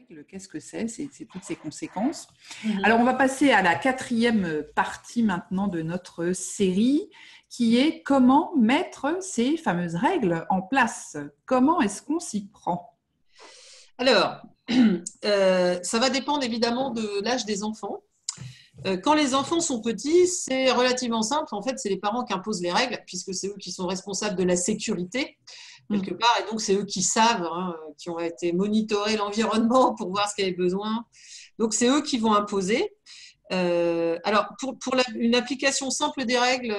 règles, qu'est-ce que c'est toutes ces conséquences. Mhm. Alors, on va passer à la 4e partie maintenant de notre série, qui est comment mettre ces fameuses règles en place. Comment est-ce qu'on s'y prend? Alors, ça va dépendre évidemment de l'âge des enfants. Quand les enfants sont petits, c'est relativement simple. En fait, c'est les parents qui imposent les règles, puisque c'est eux qui sont responsables de la sécurité, quelque part. Et donc, c'est eux qui savent, hein, qui ont été monitorer l'environnement pour voir ce qu'il y avait besoin. Donc, c'est eux qui vont imposer. Alors, pour une application simple des règles,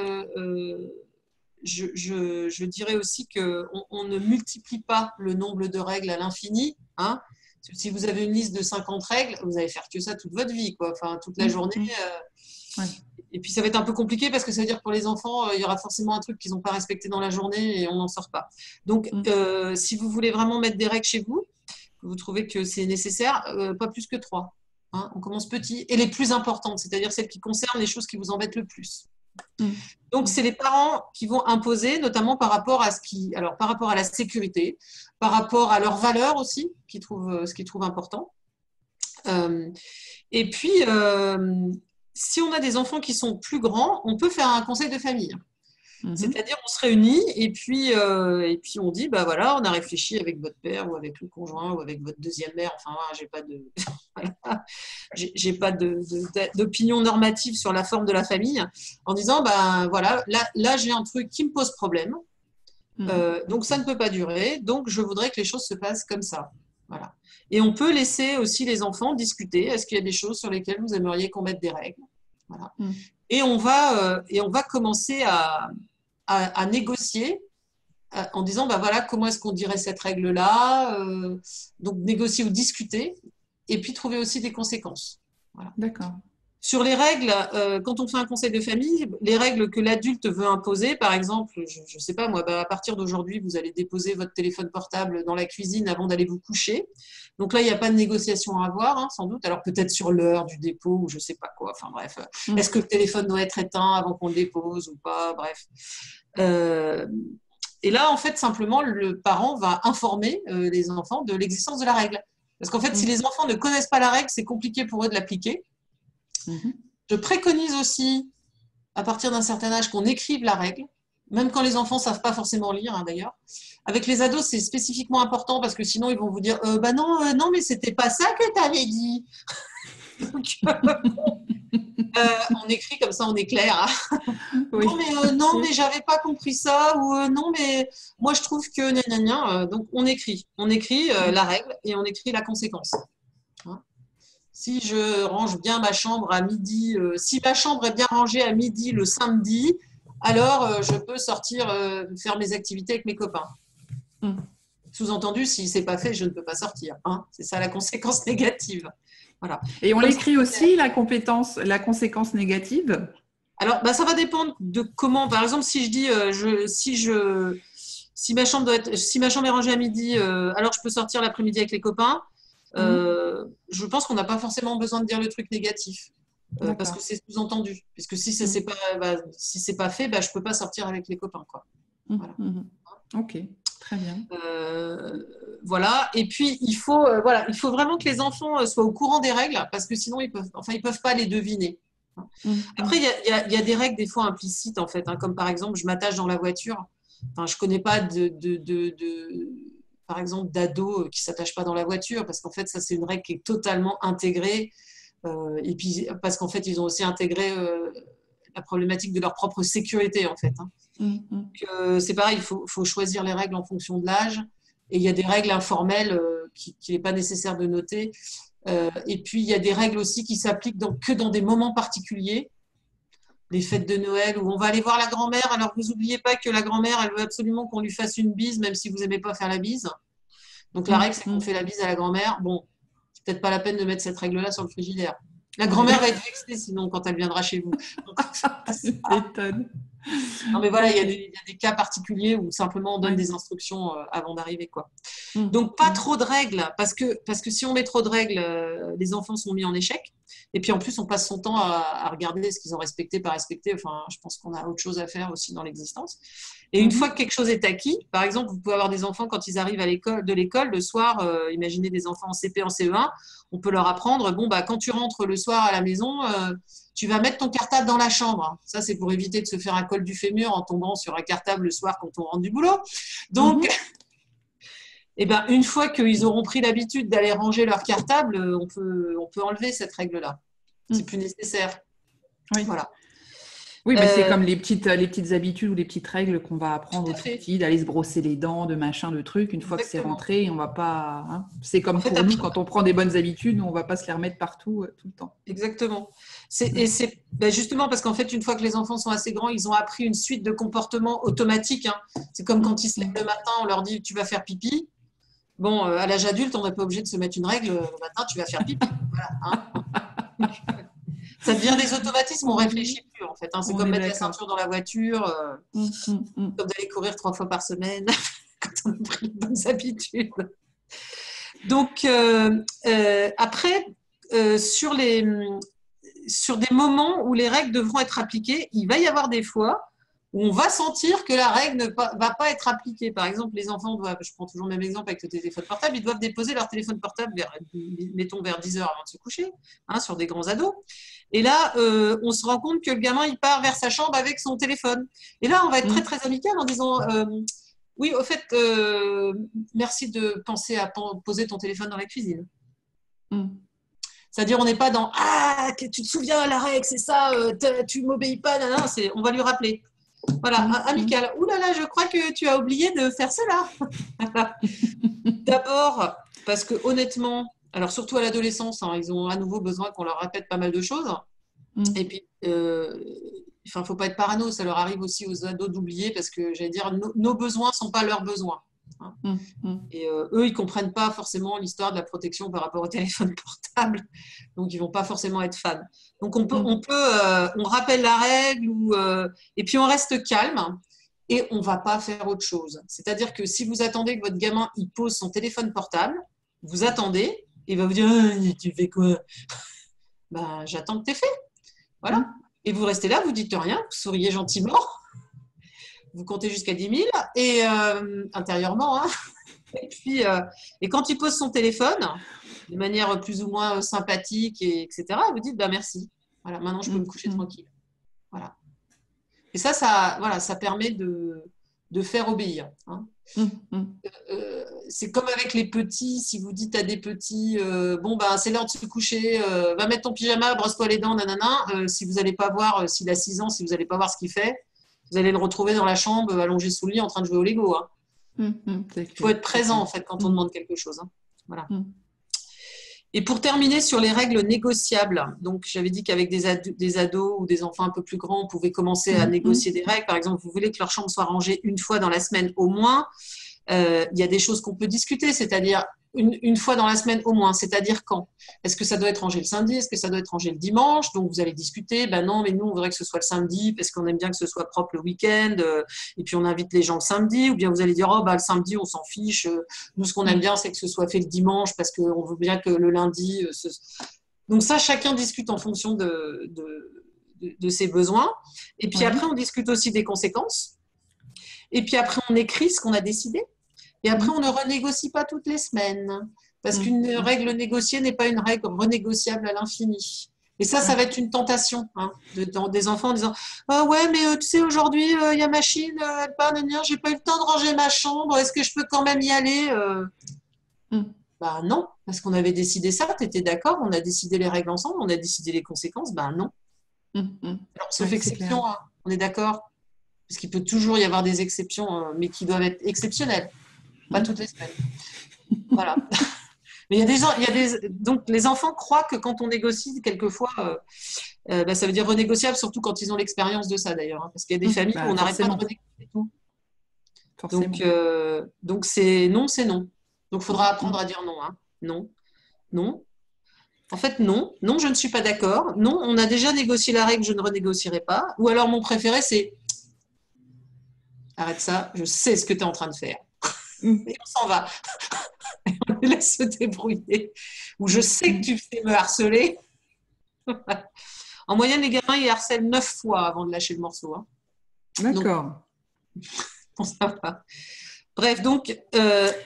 je dirais aussi qu'on ne multiplie pas le nombre de règles à l'infini. Hein. Si vous avez une liste de 50 règles, vous allez faire que ça toute votre vie, quoi. Enfin, toute la journée. Ouais. Et puis, ça va être un peu compliqué parce que ça veut dire que pour les enfants, il y aura forcément un truc qu'ils n'ont pas respecté dans la journée et on n'en sort pas. Donc, si vous voulez vraiment mettre des règles chez vous, que vous trouvez que c'est nécessaire, pas plus que 3. Hein. On commence petit. Et les plus importantes, c'est-à-dire celles qui concernent les choses qui vous embêtent le plus. Donc, c'est les parents qui vont imposer, notamment par rapport à par rapport à la sécurité, par rapport à leurs valeurs aussi, ce qu'ils trouvent important. Et puis, si on a des enfants qui sont plus grands, on peut faire un conseil de famille. C'est-à-dire, on se réunit et puis on dit, bah voilà, on a réfléchi avec votre père ou avec le conjoint ou avec votre deuxième mère. Enfin, j'ai pas d'opinion normative sur la forme de la famille, en disant, bah voilà, là j'ai un truc qui me pose problème. Donc ça ne peut pas durer. Donc je voudrais que les choses se passent comme ça. Voilà. Et on peut laisser aussi les enfants discuter. Est-ce qu'il y a des choses sur lesquelles vous aimeriez qu'on mette des règles? Voilà. Et on va commencer à négocier en disant, bah voilà, comment est-ce qu'on dirait cette règle-là, donc négocier ou discuter, et puis trouver aussi des conséquences. Voilà. D'accord. Sur les règles, quand on fait un conseil de famille, les règles que l'adulte veut imposer, par exemple, je ne sais pas moi, bah à partir d'aujourd'hui, vous allez déposer votre téléphone portable dans la cuisine avant d'aller vous coucher. Donc là, il n'y a pas de négociation à avoir, hein, sans doute. Alors peut-être sur l'heure du dépôt ou je ne sais pas quoi. Enfin bref, est-ce que le téléphone doit être éteint avant qu'on le dépose ou pas? Bref. Et là, en fait, simplement, le parent va informer les enfants de l'existence de la règle. Parce qu'en fait, si les enfants ne connaissent pas la règle, c'est compliqué pour eux de l'appliquer. Je préconise aussi, à partir d'un certain âge, qu'on écrive la règle, même quand les enfants ne savent pas forcément lire, hein, d'ailleurs. Avec les ados, c'est spécifiquement important parce que sinon, ils vont vous dire bah non, non, mais c'était pas ça que tu avais dit. Donc, on écrit comme ça, on est clair. Hein. Oui. Non, mais j'avais pas compris ça, ou non, mais moi je trouve que gna, gna, gna. Donc on écrit la règle et on écrit la conséquence. Hein. Si je range bien ma chambre à midi, si ma chambre est bien rangée à midi le samedi, alors je peux sortir faire mes activités avec mes copains. Sous-entendu, si c'est pas fait, je ne peux pas sortir. Hein. C'est ça la conséquence négative. Voilà. Et on l'écrit aussi, la conséquence négative? Alors, bah, ça va dépendre de comment. Par exemple, si je dis, si ma chambre est rangée à midi, alors je peux sortir l'après-midi avec les copains. Je pense qu'on n'a pas forcément besoin de dire le truc négatif parce que c'est sous-entendu. Puisque si c'est pas fait, bah, je peux pas sortir avec les copains, quoi. Voilà. Ok, très bien. Voilà. Et puis il faut vraiment que les enfants soient au courant des règles parce que sinon ils peuvent pas les deviner. Après, il y a des règles des fois implicites en fait, hein, comme par exemple, je m'attache dans la voiture. Enfin, je connais pas par exemple, d'ados qui s'attachent pas dans la voiture parce qu'en fait, ça c'est une règle qui est totalement intégrée. Et puis parce qu'en fait, ils ont aussi intégré la problématique de leur propre sécurité en fait. Hein. Donc, c'est pareil, il faut choisir les règles en fonction de l'âge. Et il y a des règles informelles qu'il n'est pas nécessaire de noter. Et puis, il y a des règles aussi qui s'appliquent que dans des moments particuliers. Les fêtes de Noël où on va aller voir la grand-mère. Alors, vous n'oubliez pas que la grand-mère, elle veut absolument qu'on lui fasse une bise, même si vous n'aimez pas faire la bise. Donc, la règle, c'est qu'on fait la bise à la grand-mère. Bon, c'est peut-être pas la peine de mettre cette règle-là sur le frigidaire. La grand-mère va être vexée, sinon, quand elle viendra chez vous. Non, mais voilà, il y a des cas particuliers où simplement on donne des instructions avant d'arriver, quoi. Donc, pas trop de règles, parce que si on met trop de règles, les enfants sont mis en échec. Et puis, en plus, on passe son temps à regarder ce qu'ils ont respecté, pas respecté. Enfin, je pense qu'on a autre chose à faire aussi dans l'existence. Et une fois que quelque chose est acquis, par exemple, vous pouvez avoir des enfants quand ils arrivent de l'école, le soir, imaginez des enfants en CP, en CE1, on peut leur apprendre, bon, bah, quand tu rentres le soir à la maison, tu vas mettre ton cartable dans la chambre. Ça, c'est pour éviter de se faire un col du fémur en tombant sur un cartable le soir quand on rentre du boulot. Donc, eh ben, une fois qu'ils auront pris l'habitude d'aller ranger leur cartable, on peut enlever cette règle-là. C'est plus nécessaire. Oui. Voilà. Oui, mais c'est comme les petites habitudes ou les petites règles qu'on va apprendre aux petits, d'aller se brosser les dents, de machin, de trucs. Une fois que c'est rentré, on va pas. Hein, c'est comme pour nous, quand on prend des bonnes habitudes, on va pas se les remettre partout tout le temps. Exactement. Et c'est justement parce qu'en fait, une fois que les enfants sont assez grands, ils ont appris une suite de comportements automatiques. Hein. C'est comme quand ils se lèvent le matin, on leur dit tu vas faire pipi. Bon, à l'âge adulte, on n'est pas obligé de se mettre une règle. Le matin, tu vas faire pipi. Voilà, hein. Ça devient des automatismes, on ne réfléchit plus en fait. Hein. C'est comme mettre la ceinture dans la voiture, comme d'aller courir 3 fois par semaine quand on a pris les bonnes habitudes. Donc, après, sur des moments où les règles devront être appliquées, il va y avoir des fois où on va sentir que la règle ne va pas être appliquée. Par exemple, les enfants doivent, je prends toujours le même exemple avec le téléphone portable, ils doivent déposer leur téléphone portable mettons vers 10 heures avant de se coucher, hein, sur des grands ados. Et là, on se rend compte que le gamin, il part vers sa chambre avec son téléphone. Et là, on va être très, très amical en disant oui, au fait, merci de penser à poser ton téléphone dans la cuisine. C'est-à-dire, on n'est pas dans ah, tu te souviens, la règle, c'est ça, tu m'obéis pas, nanana, on va lui rappeler. Voilà, amical. Ouh là là, je crois que tu as oublié de faire cela. D'abord, parce que honnêtement, alors surtout à l'adolescence, hein, ils ont à nouveau besoin qu'on leur répète pas mal de choses. Et puis, il faut pas être parano, ça leur arrive aussi aux ados d'oublier parce que j'allais dire, nos besoins sont pas leurs besoins. Hein. Et eux, ils comprennent pas forcément l'histoire de la protection par rapport au téléphone portable, donc ils vont pas forcément être fans. Donc on rappelle la règle et puis on reste calme et on va pas faire autre chose. C'est-à-dire que si vous attendez que votre gamin il pose son téléphone portable, vous attendez et il va vous dire tu fais quoi? Ben, j'attends que t'aies fait. Voilà. Et vous restez là, vous dites rien, vous souriez gentiment. Vous comptez jusqu'à 10 000 et intérieurement. Hein. Et puis, et quand il pose son téléphone, de manière plus ou moins sympathique, etc., vous dites bah, merci. Voilà, maintenant je peux me coucher tranquille. Voilà. Et ça permet de faire obéir. Hein. C'est comme avec les petits, si vous dites à des petits bon ben c'est l'heure de se coucher, va mettre ton pyjama, brosse-toi les dents, nanana. Si vous n'allez pas voir, s'il a 6 ans, si vous n'allez pas voir ce qu'il fait, vous allez le retrouver dans la chambre, allongé sous le lit, en train de jouer au Lego. Hein. Il faut être présent, en fait, quand on demande quelque chose. Hein. Voilà. Et pour terminer sur les règles négociables, donc j'avais dit qu'avec des ados ou des enfants un peu plus grands, on pouvait commencer à négocier des règles. Par exemple, vous voulez que leur chambre soit rangée une fois dans la semaine au moins. Il y a des choses qu'on peut discuter, c'est-à-dire une fois dans la semaine au moins, c'est-à-dire quand? Est-ce que ça doit être rangé le samedi? Est-ce que ça doit être rangé le dimanche? Donc vous allez discuter, ben non, mais nous on voudrait que ce soit le samedi parce qu'on aime bien que ce soit propre le week-end et puis on invite les gens le samedi, ou bien vous allez dire oh bah le samedi on s'en fiche, nous ce qu'on aime bien c'est que ce soit fait le dimanche parce qu'on veut bien que le lundi donc ça chacun discute en fonction de ses besoins et puis après on discute aussi des conséquences et puis après on écrit ce qu'on a décidé. Et après, on ne renégocie pas toutes les semaines. Parce qu'une règle négociée n'est pas une règle renégociable à l'infini. Et ça va être une tentation hein, des enfants en disant ah ouais, mais tu sais, aujourd'hui, il y a ma Chine, elle part, j'ai pas eu le temps de ranger ma chambre, est-ce que je peux quand même y aller Bah non, parce qu'on avait décidé ça, tu étais d'accord, on a décidé les règles ensemble, on a décidé les conséquences, ben non. Alors, sauf exception, hein, on est d'accord. Parce qu'il peut toujours y avoir des exceptions, mais qui doivent être exceptionnelles. Pas toutes les semaines. Voilà. Mais donc les enfants croient que quand on négocie, quelquefois, ça veut dire renégociable, surtout quand ils ont l'expérience de ça d'ailleurs. Hein, parce qu'il y a des familles où on n'arrête pas de renégocier tout. Donc c'est non, c'est non. Donc il faudra apprendre à dire non. Hein. Non. Non. En fait, non. Non, je ne suis pas d'accord. Non, on a déjà négocié la règle, je ne renégocierai pas. Ou alors mon préféré, c'est arrête ça, je sais ce que tu es en train de faire. Et on s'en va. Et on les laisse se débrouiller. Ou je sais que tu sais me harceler. En moyenne, les gamins, ils harcèlent 9 fois avant de lâcher le morceau. Hein. D'accord. Bon, ça va. Bref, donc,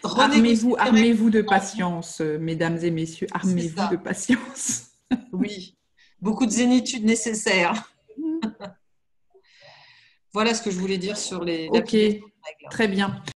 armez-vous de patience, mesdames et messieurs. Armez-vous de patience. Oui, beaucoup de zénitude nécessaire. Voilà ce que je voulais dire sur les... Ok, très bien.